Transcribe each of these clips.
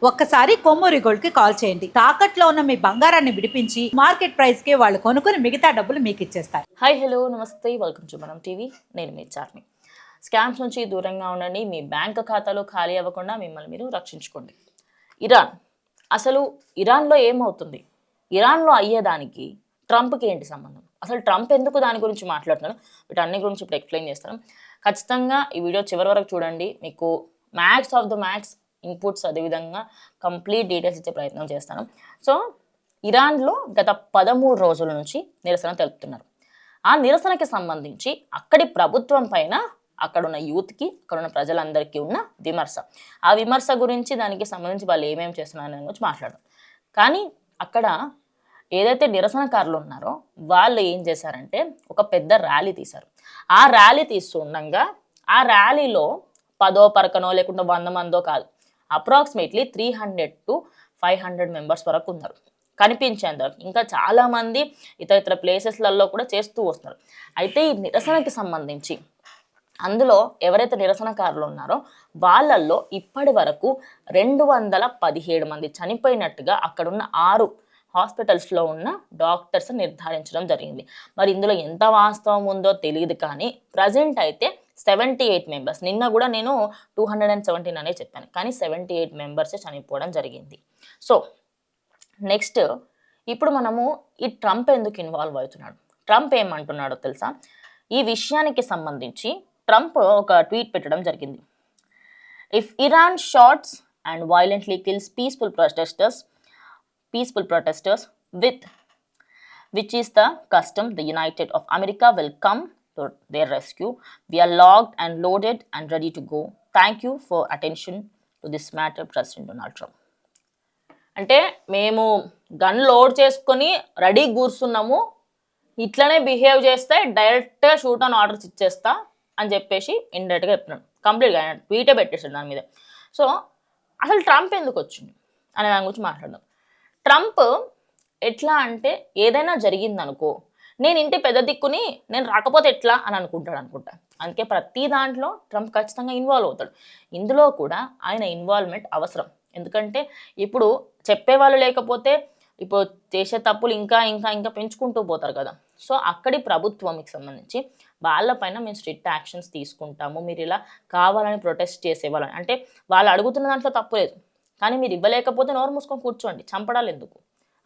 ఒక్కసారి కొమ్మూరి గోల్డ్ కి కాల్ చేయండి. తాకట్లో ఉన్న మీ బంగారాన్ని విడిపించి మార్కెట్ ప్రైస్ కి వాళ్ళు కొనుక్కుని మిగతా డబ్బులు మీకు ఇచ్చేస్తారు. హాయ్ హలో నమస్తే, వెల్కమ్ టు మనం టీవీ. నేను మీ చార్మి. స్కామ్స్ నుంచి దూరంగా ఉండండి. మీ బ్యాంక్ ఖాతాలో ఖాళీ అవ్వకుండా మిమ్మల్ని మీరు రక్షించుకోండి. ఇరాన్, అసలు ఇరాన్లో ఏమవుతుంది? ఇరాన్లో అయ్యేదానికి ట్రంప్కి ఏంటి సంబంధం? అసలు ట్రంప్ ఎందుకు దాని గురించి మాట్లాడుతున్నాడు? వీటన్ని గురించి ఇప్పుడు ఎక్స్ప్లెయిన్ చేస్తాను. ఖచ్చితంగా ఈ వీడియో చివరి వరకు చూడండి. మీకు max of the max inputs అదేవిధంగా కంప్లీట్ డీటెయిల్స్ ఇచ్చే ప్రయత్నం చేస్తాను. సో ఇరాన్లో గత 13 రోజుల నుంచి నిరసన తెలుపుతున్నారు. ఆ నిరసనకి సంబంధించి అక్కడి ప్రభుత్వం పైన అక్కడున్న యూత్కి, అక్కడున్న ప్రజలందరికీ ఉన్న విమర్శ, ఆ విమర్శ గురించి దానికి సంబంధించి వాళ్ళు ఏమేమి చేస్తున్నారనే గురించి మాట్లాడడం. కానీ అక్కడ ఏదైతే నిరసనకారులు ఉన్నారో వాళ్ళు ఏం చేశారంటే ఒక పెద్ద ర్యాలీ తీశారు. ఆ ర్యాలీ తీస్తుండగా ఆ ర్యాలీలో 10 పరకనో లేకుంటే 100 మందో కాదు, అప్రాక్సిమేట్లీ 300 to 500 మెంబర్స్ వరకు ఉన్నారు కనిపించేందుకు. ఇంకా చాలామంది ఇతర ప్లేసెస్లలో కూడా చేస్తూ వస్తున్నారు. అయితే ఈ నిరసనకి సంబంధించి అందులో ఎవరైతే నిరసనకారులు ఉన్నారో వాళ్ళల్లో ఇప్పటి వరకు 217 మంది చనిపోయినట్టుగా అక్కడున్న 6 హాస్పిటల్స్లో ఉన్న డాక్టర్స్ నిర్ధారించడం జరిగింది. మరి ఇందులో ఎంత వాస్తవం ఉందో తెలియదు, కానీ ప్రజెంట్ అయితే 78 మెంబర్స్, నిన్న కూడా నేను 217 అనే చెప్పాను, కానీ 78 మెంబర్సే చనిపోవడం జరిగింది. సో నెక్స్ట్ ఇప్పుడు మనము ఈ ట్రంప్ ఎందుకు ఇన్వాల్వ్ అవుతున్నాడు, ట్రంప్ ఏమంటున్నాడో తెలుసా? ఈ విషయానికి సంబంధించి ట్రంప్ ఒక ట్వీట్ పెట్టడం జరిగింది. If Iran shots and violently kills peaceful protesters which is the custom, the United of America will come to their rescue. We are logged and loaded and ready to go. Thank you for attention to this matter, President Donald Trump. అంటే మేము gun load చేసుకొని ready కూర్చున్నాము, ఇట్లనే behave చేస్తే డైరెక్ట్గా shoot on orders ఇచ్చేస్తా అని చెప్పేసి ఇండైరెక్ట్గా చెప్తున్నాడు. కంప్లీట్గా ఆయన ట్వీటే పెట్టేసాడు దాని మీద. సో అసలు ట్రంప్ ఎందుకు వచ్చింది అనే దాని గురించి మాట్లాడదాం. ట్రంప్ ఎట్లా అంటే ఏదైనా జరిగిందనుకో, నేను ఇంటి పెద్ద దిక్కుని నేను రాకపోతే ఎట్లా అని అనుకుంటా. అందుకే ప్రతి దాంట్లో ట్రంప్ ఖచ్చితంగా ఇన్వాల్వ్ అవుతాడు. ఇందులో కూడా ఆయన ఇన్వాల్వ్మెంట్ అవసరం. ఎందుకంటే ఇప్పుడు చెప్పేవాళ్ళు లేకపోతే ఇప్పుడు చేసే తప్పులు ఇంకా ఇంకా ఇంకా పెంచుకుంటూ పోతారు కదా. సో అక్కడి ప్రభుత్వంకి సంబంధించి వాళ్ళపైన మేము స్ట్రిక్ట్ యాక్షన్స్ తీసుకుంటాము, మీరు ఇలా కావాలని ప్రొటెస్ట్ చేసేవాళ్ళని, అంటే వాళ్ళు అడుగుతున్న దాంట్లో తప్పు లేదు, కానీ మీరు ఇవ్వలేకపోతే నోరు మూసుకొని కూర్చోండి, చంపడాలు ఎందుకు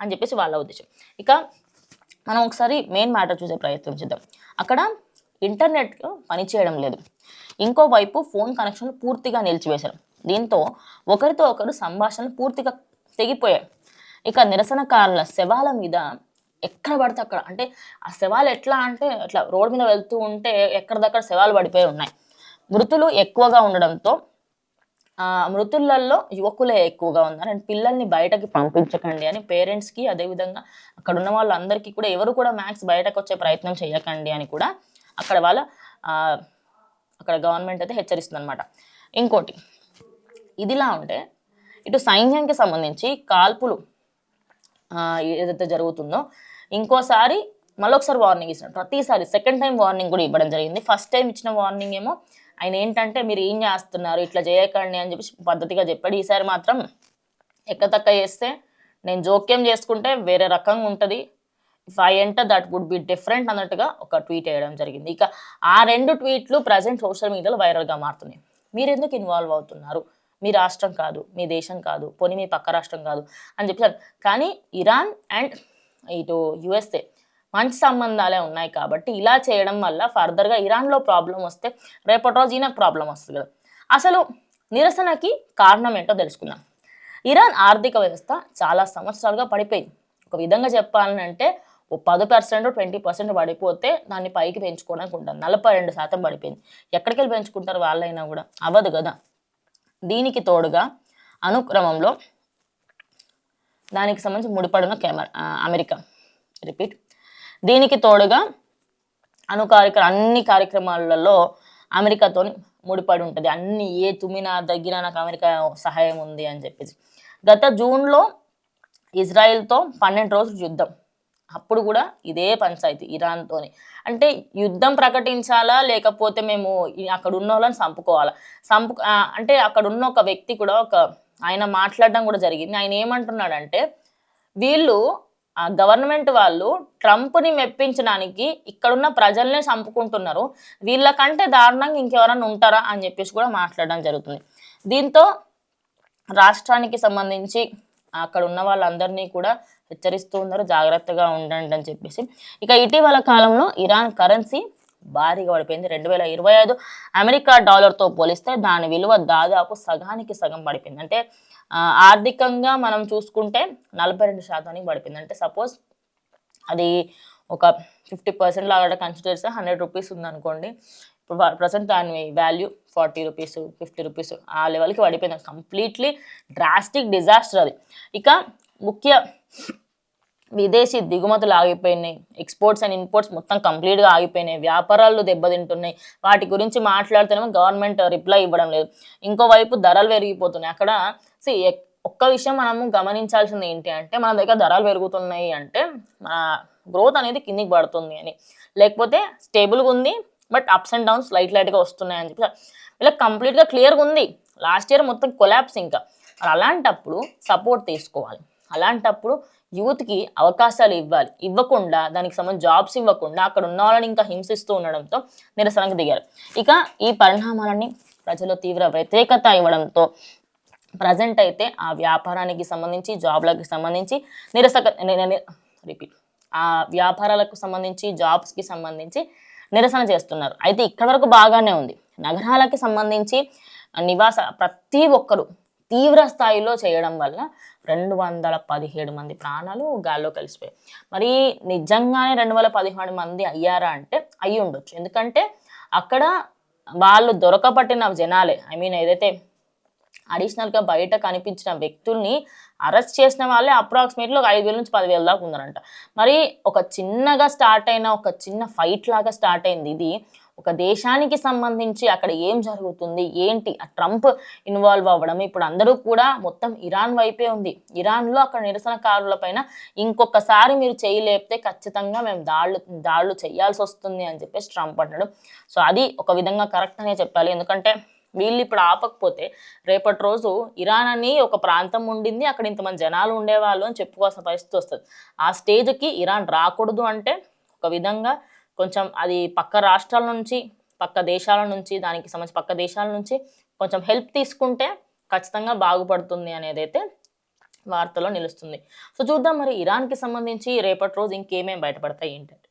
అని చెప్పేసి వాళ్ళ ఉద్దేశం. ఇక మనం ఒకసారి మెయిన్ మ్యాటర్ చూసే ప్రయత్నం చేద్దాం. అక్కడ ఇంటర్నెట్ పనిచేయడం లేదు, ఇంకోవైపు ఫోన్ కనెక్షన్లు పూర్తిగా నిలిచివేశారు. దీంతో ఒకరితో ఒకరు సంభాషణలు పూర్తిగా తెగిపోయాయి. ఇక నిరసనకారుల శవాల మీద ఎక్కడ పడితే అక్కడ, అంటే ఆ శవాలు ఎట్లా అంటే అట్లా రోడ్డు మీద వెళ్తూ ఉంటే ఎక్కడిదక్కడ శవాలు పడిపోయి ఉన్నాయి. మృతులు ఎక్కువగా ఉండడంతో మృతులలో యువకులే ఎక్కువగా ఉన్నారు. అండ్ పిల్లల్ని బయటకి పంపించకండి అని పేరెంట్స్కి, అదేవిధంగా అక్కడ ఉన్న వాళ్ళందరికీ కూడా ఎవరు కూడా మ్యాక్స్ బయటకు వచ్చే ప్రయత్నం చేయకండి అని కూడా అక్కడ అక్కడ గవర్నమెంట్ అయితే హెచ్చరిస్తుంది అనమాట. ఇంకోటి ఇదిలా ఉంటే ఇటు సైన్యానికి సంబంధించి కాల్పులు ఏదైతే జరుగుతుందో ఇంకోసారి మళ్ళొకసారి వార్నింగ్ ఇచ్చినాడు. ప్రతిసారి సెకండ్ టైం వార్నింగ్ కూడా ఇవ్వడం జరిగింది. ఫస్ట్ టైం ఇచ్చిన వార్నింగ్ ఏమో ఆయన ఏంటంటే మీరు ఏం చేస్తున్నారు, ఇట్లా చేయకండి అని చెప్పి పద్ధతిగా చెప్పాడు. ఈసారి మాత్రం ఎక్కతక్క చేస్తే నేను జోక్యం చేసుకుంటే వేరే రకంగా ఉంటుంది, if I enter that would be different అన్నట్టుగా ఒక ట్వీట్ వేయడం జరిగింది. ఇక ఆ 2 ట్వీట్లు ప్రజెంట్ సోషల్ మీడియాలో వైరల్గా మారుతున్నాయి. మీరు ఎందుకు ఇన్వాల్వ్ అవుతున్నారు, మీ రాష్ట్రం కాదు, మీ దేశం కాదు, పోనీ మీ పక్క రాష్ట్రం కాదు అని చెప్పారు. కానీ ఇరాన్ అండ్ ఇటు యుఎస్ఏ మంచి సంబంధాలే ఉన్నాయి కాబట్టి ఇలా చేయడం వల్ల ఫర్దర్గా ఇరాన్లో ప్రాబ్లం వస్తే రేపటి రోజు ఈయనకు ప్రాబ్లం వస్తుంది కదా. అసలు నిరసనకి కారణం ఏంటో తెలుసుకుందాం. ఇరాన్ ఆర్థిక వ్యవస్థ చాలా సంవత్సరాలుగా పడిపోయింది. ఒక విధంగా చెప్పాలంటే ఓ 10% 20% పడిపోతే దాన్ని పైకి పెంచుకోవడానికి ఉంటుంది. 42% పడిపోయింది. ఎక్కడికి వెళ్ళి పెంచుకుంటారు వాళ్ళైనా కూడా, అవ్వదు కదా. దీనికి తోడుగా అనుక్రమంలో దానికి సంబంధించి ముడిపడిన అమెరికా, దీనికి తోడుగా అన్ని కార్యక్రమాలలో అమెరికాతో ముడిపడి ఉంటుంది. అన్ని ఏ తుమ్మినా దగ్గర నాకు అమెరికా సహాయం ఉంది అని చెప్పేసి. గత జూన్లో ఇజ్రాయెల్తో 12 రోజులు యుద్ధం, అప్పుడు కూడా ఇదే పంచాయతీ ఇరాన్తోని. అంటే యుద్ధం ప్రకటించాలా లేకపోతే మేము అక్కడ ఉన్న వాళ్ళని చంపుకోవాలా, అంటే అక్కడ ఉన్న ఒక వ్యక్తి కూడా, ఒక ఆయన మాట్లాడడం కూడా జరిగింది. ఆయన ఏమంటున్నాడంటే వీళ్ళు ఆ గవర్నమెంట్ వాళ్ళు ట్రంప్ని మెప్పించడానికి ఇక్కడున్న ప్రజల్నే చంపుకుంటున్నారు, వీళ్ళకంటే దారుణంగా ఇంకెవరన్నా ఉంటారా అని చెప్పేసి కూడా మాట్లాడడం జరుగుతుంది. దీంతో రాష్ట్రానికి సంబంధించి అక్కడ ఉన్న వాళ్ళందరినీ కూడా హెచ్చరిస్తూ ఉన్నారు, జాగ్రత్తగా ఉండండి అని చెప్పేసి. ఇక ఇటీవల కాలంలో ఇరాన్ కరెన్సీ భారీగా పడిపోయింది. 2025 అమెరికా డాలర్తో పోలిస్తే దాని విలువ దాదాపు సగానికి సగం పడిపోయింది. అంటే ఆర్థికంగా మనం చూసుకుంటే 42% పడిపోయింది. అంటే సపోజ్ అది ఒక 50% లాగా కన్సిడర్ చేస్తే 100 రూపీస్ ఉందనుకోండి, ఇప్పుడు ప్రజెంట్ దాని వాల్యూ 40 రూపీస్ 50 రూపీస్ ఆ లెవెల్కి పడిపోయింది. కంప్లీట్లీ డ్రాస్టిక్ డిజాస్టర్ అది. ఇక ముఖ్య విదేశీ దిగుమతులు ఆగిపోయినాయి, ఎక్స్పోర్ట్స్ అండ్ ఇంపోర్ట్స్ మొత్తం కంప్లీట్గా ఆగిపోయినాయి, వ్యాపారాలు దెబ్బతింటున్నాయి. వాటి గురించి మాట్లాడితేనేమో గవర్నమెంట్ రిప్లై ఇవ్వడం లేదు, ఇంకోవైపు ధరలు పెరిగిపోతున్నాయి. అక్కడ ఒక్క విషయం మనము గమనించాల్సింది ఏంటి అంటే, మన దగ్గర ధరలు పెరుగుతున్నాయి అంటే మన గ్రోత్ అనేది కిందికి పడుతుంది అని, లేకపోతే స్టేబుల్గా ఉంది బట్ అప్స్ అండ్ డౌన్స్ లైట్గా వస్తున్నాయి అని చెప్పి వీళ్ళకి కంప్లీట్గా క్లియర్గా ఉంది. లాస్ట్ ఇయర్ మొత్తం కొలాప్స్. ఇంకా మరి అలాంటప్పుడు సపోర్ట్ తీసుకోవాలి, అలాంటప్పుడు యూత్కి అవకాశాలు ఇవ్వాలి. ఇవ్వకుండా దానికి సంబంధించి జాబ్స్ ఇవ్వకుండా అక్కడ ఉన్న వాళ్ళని ఇంకా హింసిస్తూ ఉండడంతో నిరసనకు దిగారు. ఇక ఈ పరిణామాలన్నీ ప్రజలు తీవ్ర వ్యతిరేకత ఇవ్వడంతో ప్రజెంట్ అయితే ఆ వ్యాపారానికి సంబంధించి జాబ్లకు సంబంధించి ఆ వ్యాపారాలకు సంబంధించి జాబ్స్కి సంబంధించి నిరసన చేస్తున్నారు. అయితే ఇక్కడ వరకు బాగానే ఉంది. నగరాలకి సంబంధించి ప్రతి ఒక్కరు తీవ్ర స్థాయిలో చేయడం వల్ల 217 మంది ప్రాణాలు గాల్లో కలిసిపోయాయి. మరి నిజంగానే 217 మంది అయ్యారా అంటే అయ్యి ఉండొచ్చు. ఎందుకంటే అక్కడ వాళ్ళు దొరకబట్టిన జనాలే, ఏదైతే అడిషనల్గా బయట కనిపించిన వ్యక్తుల్ని అరెస్ట్ చేసిన వాళ్ళే అప్రాక్సిమేట్లీ ఒక 5,000 నుంచి 10,000 దాకా ఉన్నారంట. మరి ఒక చిన్నగా స్టార్ట్ అయిన ఒక చిన్న ఫైట్ లాగా స్టార్ట్ అయింది ఇది. ఒక దేశానికి సంబంధించి అక్కడ ఏం జరుగుతుంది ఏంటి, ఆ ట్రంప్ ఇన్వాల్వ్ అవ్వడం, ఇప్పుడు అందరూ కూడా మొత్తం ఇరాన్ వైపే ఉంది. ఇరాన్లో అక్కడ నిరసనకారుల పైన ఇంకొకసారి మీరు చేయలేపితే ఖచ్చితంగా మేము దాడులు చేయాల్సి వస్తుంది అని చెప్పేసి ట్రంప్ అంటాడు. సో అది ఒక విధంగా కరెక్ట్ అనే చెప్పాలి. ఎందుకంటే వీళ్ళు ఇప్పుడు ఆపకపోతే రేపటి రోజు ఇరాన్ అని ఒక ప్రాంతం ఉండింది, అక్కడ ఇంతమంది జనాలు ఉండేవాళ్ళు అని చెప్పుకోవాల్సిన పరిస్థితి వస్తుంది. ఆ స్టేజ్కి ఇరాన్ రాకూడదు అంటే ఒక విధంగా కొంచెం అది పక్క రాష్ట్రాల నుంచి, పక్క దేశాల నుంచి, దానికి సంబంధించి పక్క దేశాల నుంచి కొంచెం హెల్ప్ తీసుకుంటే ఖచ్చితంగా బాగుపడుతుంది అనేది అయితే వార్తలో నిలుస్తుంది. సో చూద్దాం మరి ఇరాన్కి సంబంధించి రేపటి రోజు ఇంకేమేమి బయటపడతాయి ఏంటంటే.